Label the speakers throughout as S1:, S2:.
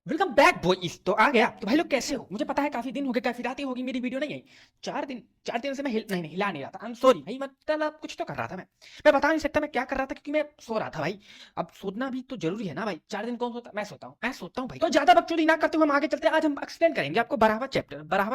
S1: Welcome back boys. तो आ गया तो भाई लोग कैसे हो? मुझे पता है काफी दिन हो गए, काफी रातें होगी मेरी वीडियो नहीं आई। 4 दिन से मैं नहीं हिला नहीं रहा था। आई एम सॉरी भाई, मतलब कुछ तो कर रहा था मैं बता नहीं सकता मैं क्या कर रहा था, क्योंकि मैं सो रहा था भाई। अब सोना भी तो जरूरी है ना भाई। 4 दिन कौन सोता? मैं सोता हूँ भाई। तो ज्यादा बकचोदी ना करते हुए हम आगे चलते हैं। आज हम एक्सप्लेन करेंगे आपको 12वां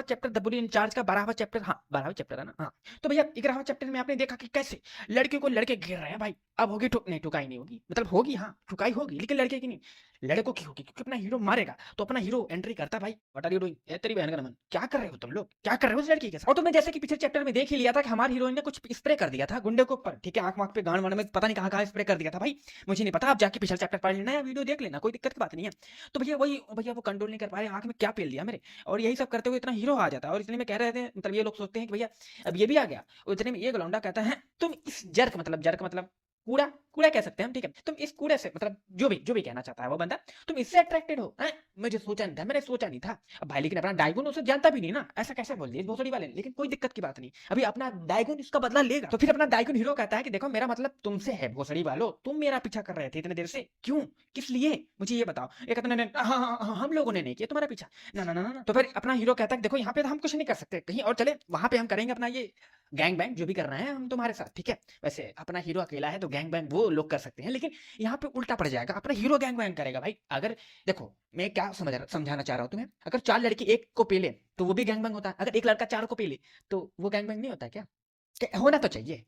S1: चैप्टर द बुली इंचार्ज का 12वां चैप्टर। हाँ, 12वां चैप्टर है ना। हाँ, तो भैया 11वां चैप्टर में आपने देखा कि कैसे लड़के को लड़के घेर रहे हैं भाई। अब होगी नहीं, ठुकाई नहीं होगी, मतलब होगी, हाँ ठुकाई होगी, लेकिन लड़के की नहीं, लड़कों की होगी, क्योंकि अपना हीरो मारेगा तो अपना हीरो एंट्री करता है भाई। What are you doing? ए तेरी बहन का नमन, क्या कर रहे हो तुम लोग? क्या कर रहे हो उस लड़की के साथ? और तुमने जैसे कि पिछले चैप्टर में देख ही लिया था कि हमारी हीरोइन ने कुछ स्प्रे कर दिया था गुंडे के ऊपर, ठीक है, आंख वाँख पे गांड वाण में पता नहीं कहां कहां स्प्रे कर दिया था भाई। मुझे नहीं पता, आप जाके पिछला चैप्टर पढ़ लेना या वीडियो देख लेना, कोई दिक्कत की बात नहीं है। तो भैया वही भैया वो कंट्रोल नहीं कर पाए, आंख में क्या पेल दिया मेरे। और यही सब करते हुए इतना हीरो आ जाता है, और इसलिए मैं कह रहे थे, मतलब ये लोग सोचते हैं कि भैया अब ये भी आ गया। उतने में ये लौंडा कहता है तुम इस जर्क मतलब कूड़ा कूड़ा कह सकते हैं हम, ठीक है, तुम इस कूड़े से, मतलब जो भी कहना चाहता है वो बंदा, तुम इससे अट्रैक्टेड हो हैं? मुझे सोचा नहीं था, मैंने सोचा नहीं था। अब भाई लेकिन अपना डायगोन उसे जानता भी नहीं ना, ऐसा कैसे बोल दिया भोसड़ी वाले ने, लेकिन कोई दिक्कत की बात नहीं, अभी अपना डायगोन इसका बदला लेगा। तो फिर अपना डायगोन हीरो कहता है कि देखो मेरा मतलब तुमसे है भोसड़ी वालों, तुम मेरा पीछा कर रहे थे इतने देर से, क्यों, किस लिए, मुझे ये बताओ। ये कहते नहीं, हाँ हाँ हाँ, हम लोगों ने नहीं किया तुम्हारा पीछा, ना ना ना ना। तो फिर अपना हीरो कहता है कि देखो यहाँ पे तो हम कुछ नहीं कर सकते, कहीं और चले, वहां पे हम करेंगे अपना ये गैंग बैंग जो भी करना है हम तुम्हारे साथ, ठीक है। वैसे अपना हीरो अकेला है तो गैंग बैंग वो लोग कर सकते हैं, लेकिन यहाँ पे उल्टा पड़ जाएगा, अपना हीरो गैंग बैंग करेगा भाई। अगर देखो मैं क्या समझाना चाह रहा हूँ तुम्हें, अगर 4 लड़की एक को पी ले तो वो भी गैंग बैंग होता है, अगर एक लड़का 4 को पी ले तो वो गैंग बैंग नहीं होता क्या? होना तो चाहिए,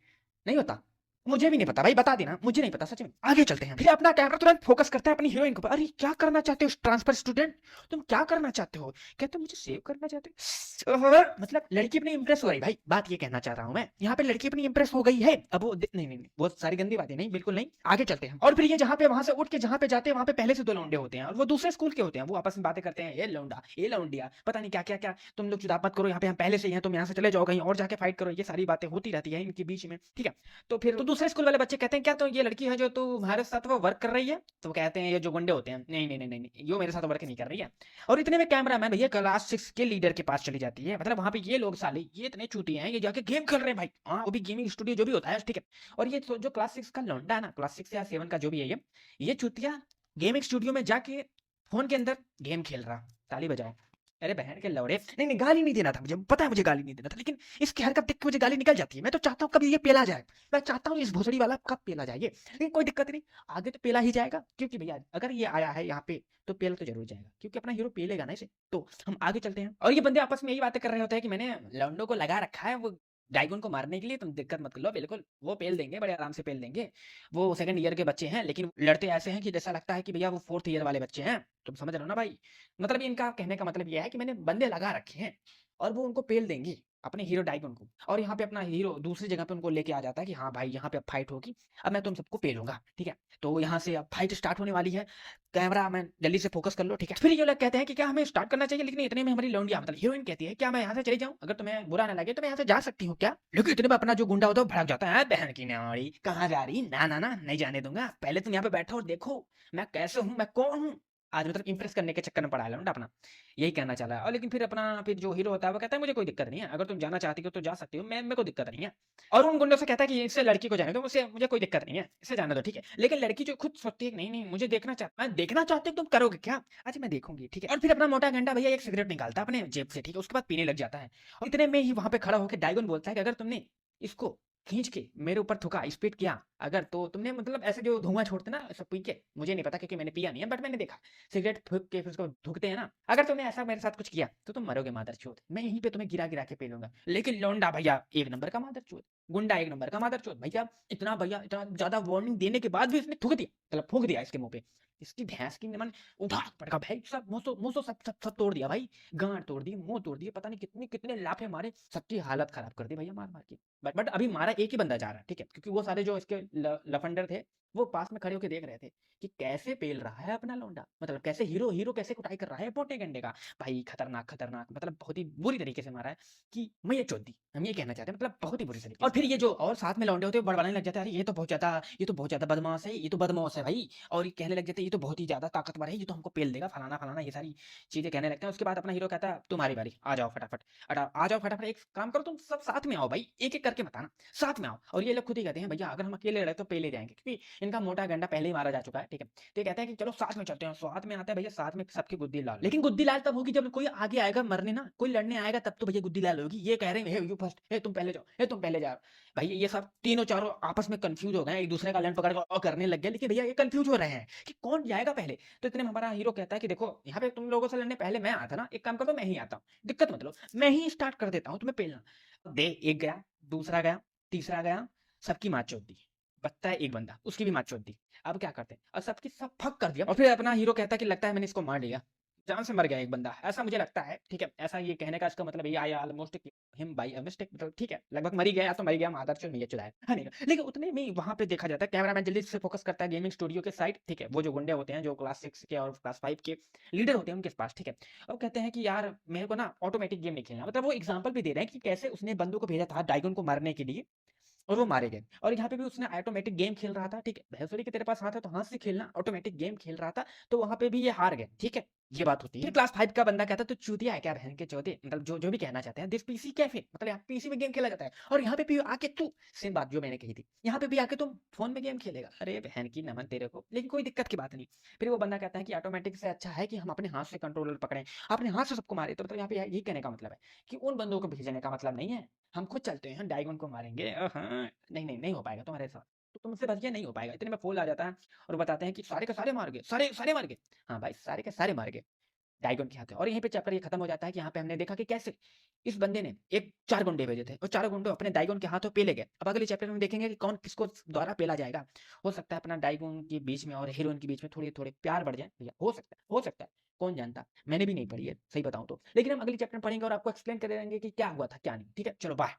S1: नहीं होता? मुझे भी नहीं पता भाई, बता देना, मुझे नहीं पता सच में। आगे चलते हैं। फिर अपना कैमरा तुरंत फोकस करता है अपनी हीरोइन के ऊपर। अरे क्या करना चाहते हो ट्रांसफर स्टूडेंट, तुम क्या करना चाहते हो? कहते हो मुझे सेव करना चाहते हो। मतलब लड़की अपनी इंप्रेस हो रही भाई, बात ये कहना चाह रहा हूं मैं, यहाँ पे लड़की अपनी इंप्रेस हो गई है। अब वो नहीं नहीं नहीं, बहुत सारी गंदी बातें नहीं, बिल्कुल नहीं, आगे चलते हैं। और फिर ये जहाँ पे वहां से उठ के जहाँ पे जाते हैं वहां पे पहले से 2 लौंडे होते हैं, और वो दूसरे स्कूल के होते हैं, वो आपस में बातें करते हैं, ये लौंडा ये लौंडिया पता नहीं क्या क्या क्या, तुम लोग चुदाप मत करो, यहाँ पे हम पहले से ही हैं, तुम यहाँ से चले जाओ कहीं और जाके फाइट करो, ये सारी बातें होती रहती है इनके बीच में, ठीक है। तो फिर तो दूसरे स्कूल वाले बच्चे कहते हैं क्या तो ये लड़की है जो तुम्हारे साथ वो वर्क कर रही है? तो वो कहते हैं ये जो गुंडे होते हैं, नहीं नहीं नहीं नहीं नहीं, ये मेरे साथ वर्क नहीं कर रही है। और इतने में कैमरा मैन भैया क्लास 6 के लीडर के पास चली जाती है, मतलब वहां पे ये लोग साले ये इतने चूतिए हैं, ये जाके गेम खेल रहे हैं भाई, हाँ वो भी गेमिंग स्टूडियो जो भी होता है, ठीक है। और ये जो क्लास 6 का लौंडा है ना, क्लास 6 या 7 का जो भी है, ये चूतिया गेमिंग स्टूडियो में जाके फोन के अंदर गेम खेल रहा। ताली बजाओ। अरे बहन के लौड़े, नहीं नहीं गाली नहीं देना था, मुझे पता है मुझे गाली नहीं देना था, लेकिन इसकी हरकत देख के मुझे गाली निकल जाती है। मैं तो चाहता हूँ कभी ये पेला जाए, मैं चाहता हूँ इस भोसड़ी वाला कब पेला जाए ये, लेकिन कोई दिक्कत नहीं, आगे तो पेला ही जाएगा, क्योंकि भैया अगर ये आया है यहाँ पे तो पेला तो जरूर जाएगा, क्योंकि अपना हीरो पेलेगा ना इसे। तो हम आगे चलते हैं, और ये बंदे आपस में यही बातें कर रहे होते हैं कि मैंने लौंडो को लगा रखा है वो डाइगोन को मारने के लिए, तुम दिक्कत मत कर लो, बिल्कुल वो पेल देंगे, बड़े आराम से पेल देंगे। वो सेकंड ईयर के बच्चे हैं, लेकिन लड़ते ऐसे हैं कि जैसा लगता है कि भैया वो 4th ईयर वाले बच्चे हैं। तुम समझ रहे हो ना भाई? मतलब इनका कहने का मतलब ये है कि मैंने बंदे लगा रखे हैं और वो उनको पेल देंगे, अपने हीरो डाइगन को। और यहाँ पे अपना हीरो दूसरी जगह पे उनको लेके आ जाता है कि हाँ भाई यहाँ पे अब फाइट होगी, अब मैं तुम सबको पेलूंगा, ठीक है। तो यहाँ से अब फाइट स्टार्ट होने वाली है, कैमरा मैन जल्दी से फोकस कर लो, ठीक है। फिर ये लोग कहते हैं कि क्या हमें स्टार्ट करना चाहिए, लेकिन इतने में हमारी लौंडिया मतलब हीरोइन कहती है क्या मैं यहाँ से चली जाऊँ, अगर तुम्हें बुरा ना लगे तो मैं यहाँ से जा सकती हूँ क्या? लेकिन इतने में अपना जो गुंडा होता है वो भड़क जाता है, बहन की नारी कहाँ जा रही, ना ना ना नहीं जाने दूंगा, पहले तुम यहाँ पे बैठो और देखो मैं कैसे हूँ, मैं कौन हूँ। आज मतलब इंप्रेस करने के चक्कर में पड़ा है लौंडा अपना, यही कहना चाह रहा है। और लेकिन फिर जो हीरो होता है वो कहता है मुझे कोई दिक्कत नहीं है, अगर तुम जाना चाहती हो तो जा सकती हो, मैं मेरे को दिक्कत नहीं है। और उन गुंडों से कहता है कि इससे लड़की को जाने दो, मुझे मुझे कोई दिक्कत नहीं है, इसे जाने दो, ठीक है। लेकिन लड़की जो खुद सोचती है कि नहीं नहीं मुझे देखना चाहते हो तुम करोगे क्या? आज मैं देखूंगी, ठीक है। और फिर अपना मोटा घंटा भैया एक सिगरेट निकालता है अपने जेब से, ठीक है, उसके बाद पीने लग जाता है। और इतने में ही वहां पे खड़ा होकर डायगन बोलता है कि अगर तुमने इसको खींच के मेरे ऊपर थूका, स्पीड किया अगर, तो तुमने मतलब ऐसे जो धुआं छोड़ते ना ऐसा पी के, मुझे नहीं पता क्योंकि मैंने पिया नहीं है, बट मैंने देखा सिगरेट फूक के फिर उसको थूकते हैं ना, अगर तुमने ऐसा मेरे साथ कुछ किया तो तुम मरोगे मादरचोद, मैं यहीं पे तुम्हें गिरा गिरा के पी लूंगा। लेकिन लौंडा भैया एक नंबर का मादरचोद, गुंडा एक नंबर का मादरचोद भैया, इतना ज्यादा वार्निंग देने के बाद भी इसने थूक दिया, मतलब फूक दिया इसके मुंह पे। इसकी भैंस की मन उठा पड़का भाई, सब मुंह सब तोड़ दिया भाई, गांड तोड़ दी, मुंह तोड़ दिए, पता नहीं कितने कितने लाफे मारे, सबकी हालत खराब कर दी भैया मार मार के। बट अभी मारा एक ही बंदा जा रहा है, ठीक है, क्योंकि वो सारे जो इसके लफंडर थे वो पास में खड़े होकर देख रहे थे कि कैसे पेल रहा है अपना लौंडा, मतलब कैसे हीरो हीरो कैसे कुटाई कर रहा है मोटे गंडे का। भाई खतरनाक खतरनाक, मतलब बहुत ही बुरी तरीके से मारा है कि मैं ये चोद दी, हम ये कहना चाहते हैं, मतलब बहुत ही बुरी तरीके। और फिर ये जो और साथ में लौंडे होते हैं बड़बड़ाने लग जाते हैं, अरे ये तो बहुत ज्यादा बदमाश है, ये तो बदमाश है भाई। और ये कहने लग जाते हैं ये तो बहुत ही ज्यादा ताकतवर है, ये तो हमको पेल देगा, फलाना फलाना, ये सारी चीजें कहने लगते हैं। उसके बाद अपना हीरो कहता है तुम्हारी बारी, आ जाओ फटाफट, आ जाओ फटाफट, एक काम करो तुम सब साथ में आओ भाई, एक एक करके बताना, साथ में आओ। और ये लोग खुद ही कहते हैं भैया अगर हम अकेले लड़े तो पेले जाएंगे, क्योंकि इनका मोटा गंडा पहले ही मारा जा चुका है, ठीक है। तो ये कहते हैं कि चलो साथ में चलते हैं, साथ में आते हैं भैया, साथ में सबकी गुद्दी लाल। लेकिन गुद्दी लाल तब होगी जब कोई आगे आएगा मरने ना, कोई लड़ने आएगा तब तो भैया गुद्दी लाल होगी। ये कह रहे हैं हे यू फर्स्ट, हे तुम पहले जाओ, हे तुम पहले जाओ। भैया ये सब तीनों चारों आपस में कंफ्यूज हो गए हैं, एक दूसरे का लैंड पकड़ कर करने लग गए, लेकिन भैया ये कंफ्यूज हो रहे हैं कि कौन जाएगा पहले। तो इतने में हमारा हीरो कहता है कि देखो यहाँ पे तुम लोगों से लड़ने पहले मैं आता ना, एक काम करो मैं ही आता हूँ, दिक्कत मत लो, मैं ही स्टार्ट कर देता हूँ तुम्हें पेलना। दे, एक गया, दूसरा गया, तीसरा गया, सबकी मार चोद दी। बचता है एक बंदा, उसकी भी मार चोद दी। अब क्या करते हैं, और सबकी सब फक कर दिया, और फिर अपना हीरो कहता है कि लगता है मैंने इसको मार लिया, जान से मर गया एक बंदा, ऐसा मुझे लगता है, ठीक है। ऐसा ये कहने का इसका मतलब ये I almost him by a mistake, मतलब ठीक है, लगभग मर ही गया, या तो मर गया, मादर चोद नहीं चुराया है नहीं। लेकिन उतने में वहां पे देखा जाता है, कैमरामैन जल्दी से फोकस करता है गेमिंग स्टूडियो के साइड, ठीक है। वो जो गुंडे होते हैं जो क्लास 6 के और क्लास 5 के लीडर होते हैं उनके पास, ठीक है। और कहते हैं कि यार मेरे को ना ऑटोमेटिक गेम नहीं खेलना, मतलब वो एग्जांपल भी दे रहे हैं कि कैसे उसने बंदों को भेजा था डाइगन को मारने के लिए, और वो मारे गए। और यहाँ पे भी उसने ऑटोमेटिक गेम खेल रहा था, ठीक है। भैंसुरी के तेरे पास हाथ है तो हाथ से खेलना, ऑटोमेटिक गेम खेल रहा था, तो वहां पे भी ये हार गए, ठीक है। ये बात होती है। फिर क्लास 5 का बंदा कहता है तो चूतिया है क्या बहन के चौथे, मतलब जो जो भी कहना चाहते हैं, दिस पीसी कैफे, मतलब यहाँ पीसी में गेम खेला जाता है, और यहाँ पे भी आके तू, सेम बात जो मैंने कही थी, यहाँ पे भी आके तुम फोन में गेम खेलेगा, अरे बहन की नमन तेरे को, लेकिन कोई दिक्कत की बात नहीं। फिर वो बंदा कहता है कि ऑटोमेटिक से अच्छा है कि हम अपने हाथ से कंट्रोलर पकड़े, अपने हाथ से सबको मारे। तो मतलब यहाँ पे यही कहने का मतलब है कि उन बंदों को भेजने का मतलब नहीं है हम खुद चलते हैं, डायगन को मारेंगे। हाँ, नहीं, नहीं, नहीं हो पाएगा तुम्हारे साथ। तो तुमसे बच के नहीं हो पाएगा। इतने में फ़ोन आ जाता है और बताते हैं कि सारे के सारे मार गए, सारे सारे मार गए। हाँ भाई, सारे के सारे मार गए। डायगन के हाथ है। और यहीं पे चैप्टर ये खत्म हो जाता है कि यहाँ पे हमने देखा कि कैसे इस बंदे ने एक 4 गुंडे भेजे थे और चारों गुंडे अपने डायगन के हाथों पेले गए। अब अगले चैप्टर में देखेंगे कि कौन किसको द्वारा पेला जाएगा। हो सकता है अपना डायगन के बीच में और हीरोइन के बीच में थोड़े-थोड़े प्यार बढ़ जाए। भैया हो सकता है, हो सकता है। कौन जानता? मैंने भी नहीं पढ़ी है, सही बताऊँ तो। लेकिन हम अगले चैप्टर में पढ़ेंगे और आपको एक्सप्लेन कर देंगे कि क्या हुआ था, क्या नहीं। ठीक है? चलो बाय।